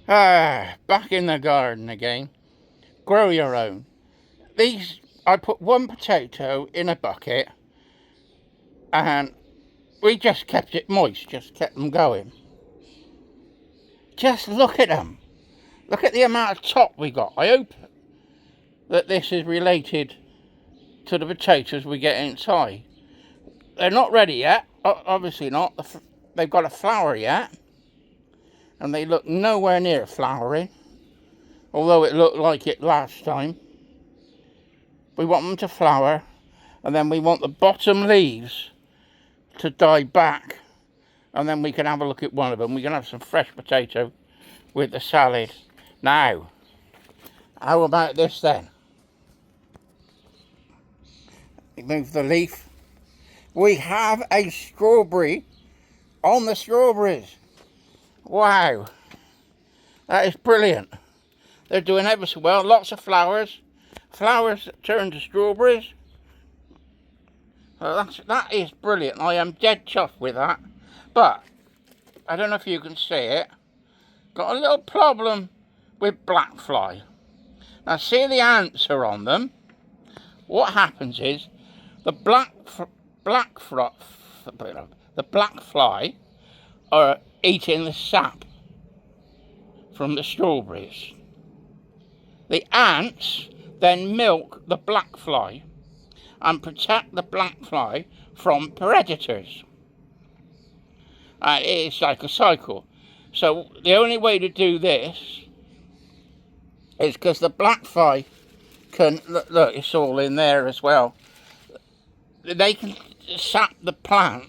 Back in the garden again. Grow your own. I put one potato in a bucket and we just kept it moist, just kept them going. Just look at them. Look at the amount of top we got. I hope that this is related to the potatoes we get inside. They're not ready yet, obviously not. They've got a flower yet, and they look nowhere near flowering, although it looked like it last time. We want them to flower, and then we want the bottom leaves to die back, and then we can have a look at one of them. We can have some fresh potato with the salad. Now, how about this then? Move the leaf. We have a strawberry on the strawberries. Wow, that is brilliant. They're doing ever so well. Lots of flowers. Flowers that turn to strawberries. Well, that is brilliant. I am dead chuffed with that. But I don't know if you can see it. Got a little problem with black fly. Now see the ants are on them. What happens is the black fly are eating the sap from the strawberries. The ants then milk the black fly and protect the black fly from predators. It's like a cycle. So the only way to do this is because the black fly can, look, it's all in there as well. They can sap the plant.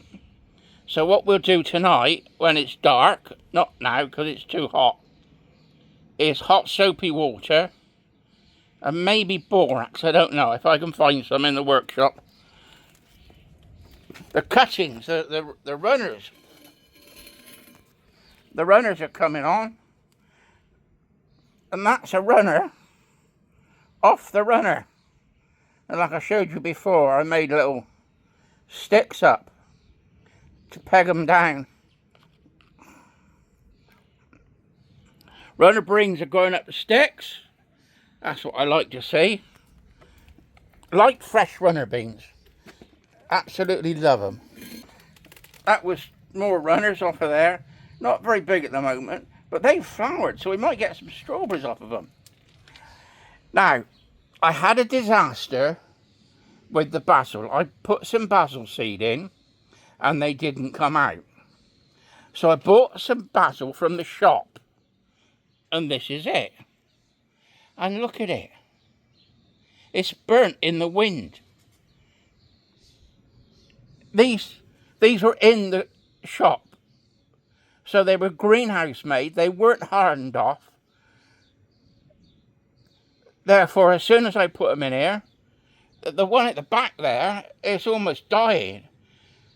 So what we'll do tonight, when it's dark, not now because it's too hot, is hot soapy water and maybe borax. I don't know if I can find some in the workshop. The cuttings, the runners. The runners are coming on. And that's a runner off the runner. And like I showed you before, I made little sticks up to peg them down. Runner brings are going up the sticks. That's what I like to see. Like fresh runner beans. Absolutely love them. That was more runners off of there. Not very big at the moment, but they've flowered, so we might get some strawberries off of them. Now, I had a disaster with the basil. I put some basil seed in and they didn't come out. So I bought some basil from the shop and this is it. And look at it. It's burnt in the wind. These were in the shop. So they were greenhouse made. They weren't hardened off. Therefore, as soon as I put them in here, the one at the back there is almost dying.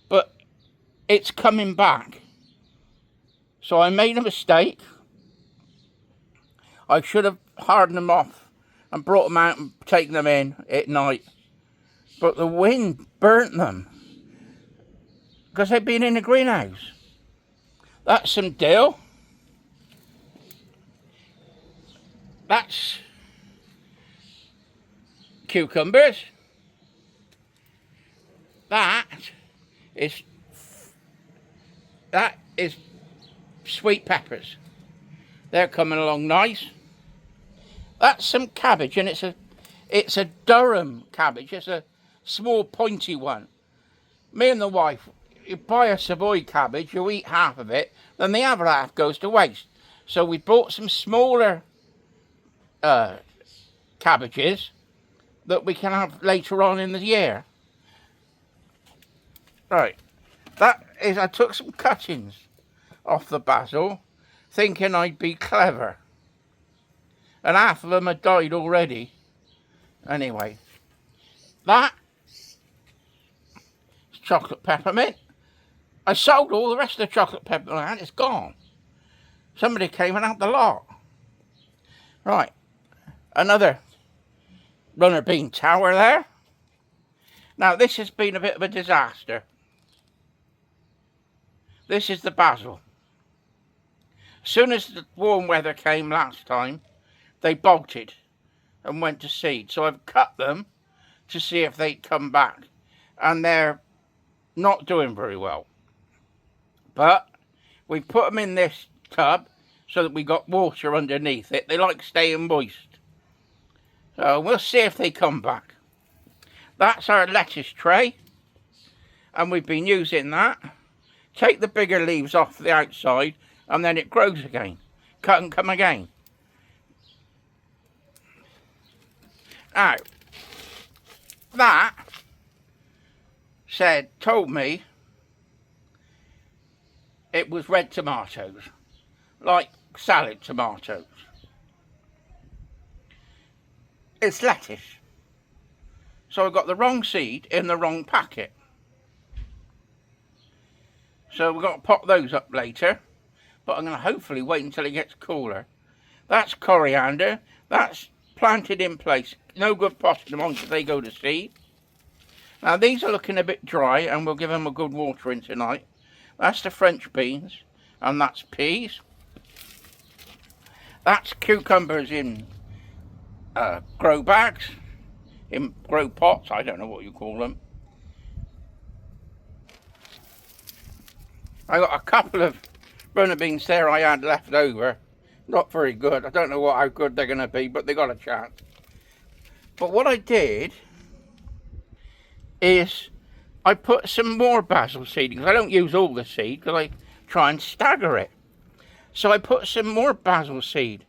But it's coming back. So I made a mistake. I should have hardened them off and brought them out and taken them in at night. But the wind burnt them. Because they'd been in the greenhouse. That's some dill. That's cucumbers. That is sweet peppers. They're coming along nice. That's some cabbage, and it's a Durham cabbage. It's a small pointy one. Me and the wife, you buy a Savoy cabbage, you eat half of it, then the other half goes to waste. So we bought some smaller cabbages that we can have later on in the year. Right, that is, I took some cuttings off the basil, thinking I'd be clever. And half of them had died already. Anyway, that is chocolate peppermint. I sold all the rest of the chocolate peppermint and it's gone. Somebody came and had the lot. Right, another runner bean tower there. Now this has been a bit of a disaster. This is the basil. Soon as the warm weather came last time, they bolted and went to seed. So I've cut them to see if they'd come back. And they're not doing very well. But we've put them in this tub so that we got water underneath it. They like staying moist. So we'll see if they come back. That's our lettuce tray. And we've been using that. Take the bigger leaves off the outside and then it grows again. Cut and come again. Now, that told me it was red tomatoes, like salad tomatoes. It's lettuce. So I got the wrong seed in the wrong packet. So we've got to pop those up later, but I'm going to hopefully wait until it gets cooler. That's coriander. That's planted in place. No good potting them on because they go to seed. Now these are looking a bit dry and we'll give them a good watering tonight. That's the French beans and that's peas. That's cucumbers in grow bags, in grow pots, I don't know what you call them. I got a couple of runner beans there I had left over. Not very good. I don't know how good they're going to be, but they got a chance. But what I did is I put some more basil seed, because I don't use all the seed, because I try and stagger it. So I put some more basil seed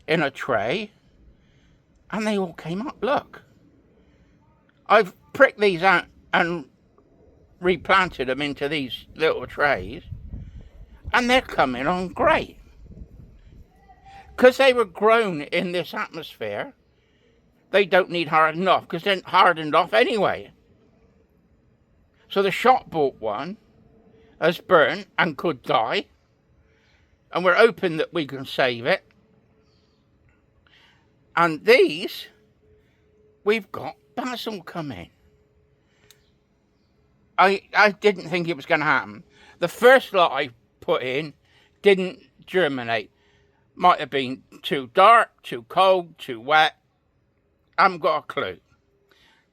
in a tray, and they all came up. Look. I've pricked these out and replanted them into these little trays, and they're coming on great. Because they were grown in this atmosphere, they don't need hardened off, because they're hardened off anyway. So the shop-bought one has burnt and could die, and we're hoping that we can save it. And these, we've got basil coming. I didn't think it was going to happen. The first lot I put in didn't germinate. Might have been too dark, too cold, too wet. I haven't got a clue.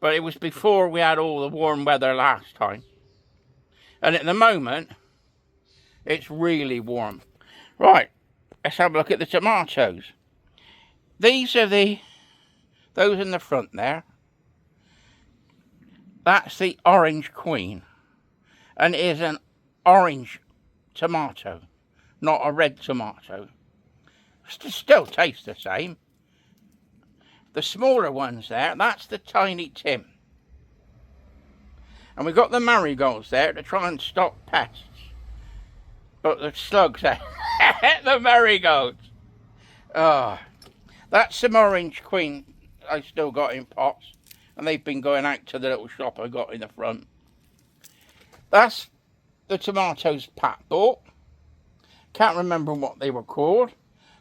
But it was before we had all the warm weather last time. And at the moment, it's really warm. Right, let's have a look at the tomatoes. These are those in the front there. That's the Orange Queen. And it is an orange tomato, not a red tomato. Still tastes the same. The smaller ones there, that's the Tiny Tim. And we've got the marigolds there to try and stop pests. But the slugs there, the marigolds. Oh, that's some Orange Queen I still got in pots. And they've been going out to the little shop I got in the front. That's the tomatoes Pat bought. Can't remember what they were called.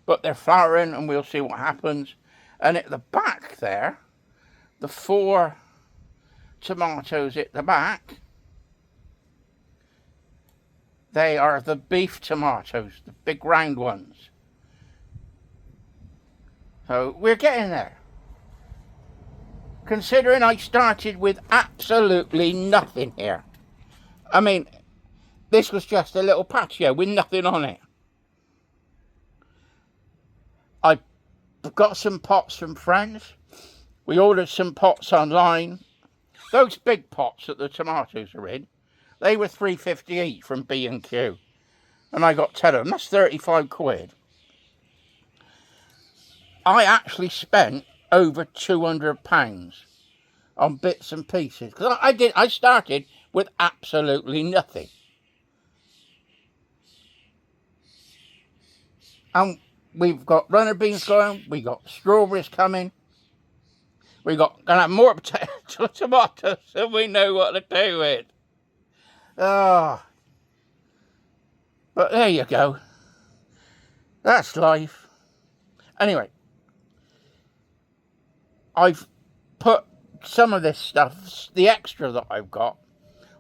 But they're flowering and we'll see what happens. And at the back there, the 4 tomatoes at the back, they are the beef tomatoes, the big round ones. So we're getting there. Considering I started with absolutely nothing here. I mean, this was just a little patio with nothing on it. I got some pots from friends. We ordered some pots online. Those big pots that the tomatoes are in, they were £3.50 each from B&Q. And I got 10 of them. That's 35 quid. I actually spent over £200 on bits and pieces. Because I started with absolutely nothing. And we've got runner beans going, we got strawberries coming, we got gonna have more tomatoes than we know what to do with. Oh. But there you go. That's life. Anyway, I've put some of this stuff, the extra that I've got,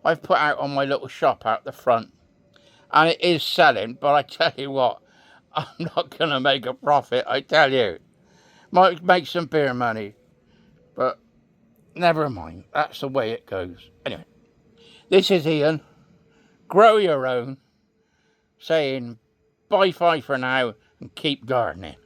I've put out on my little shop out the front. And it is selling, but I tell you what, I'm not going to make a profit, I tell you. Might make some beer money, but never mind. That's the way it goes. Anyway, this is Ian. Grow your own. Saying bye-bye for now and keep gardening.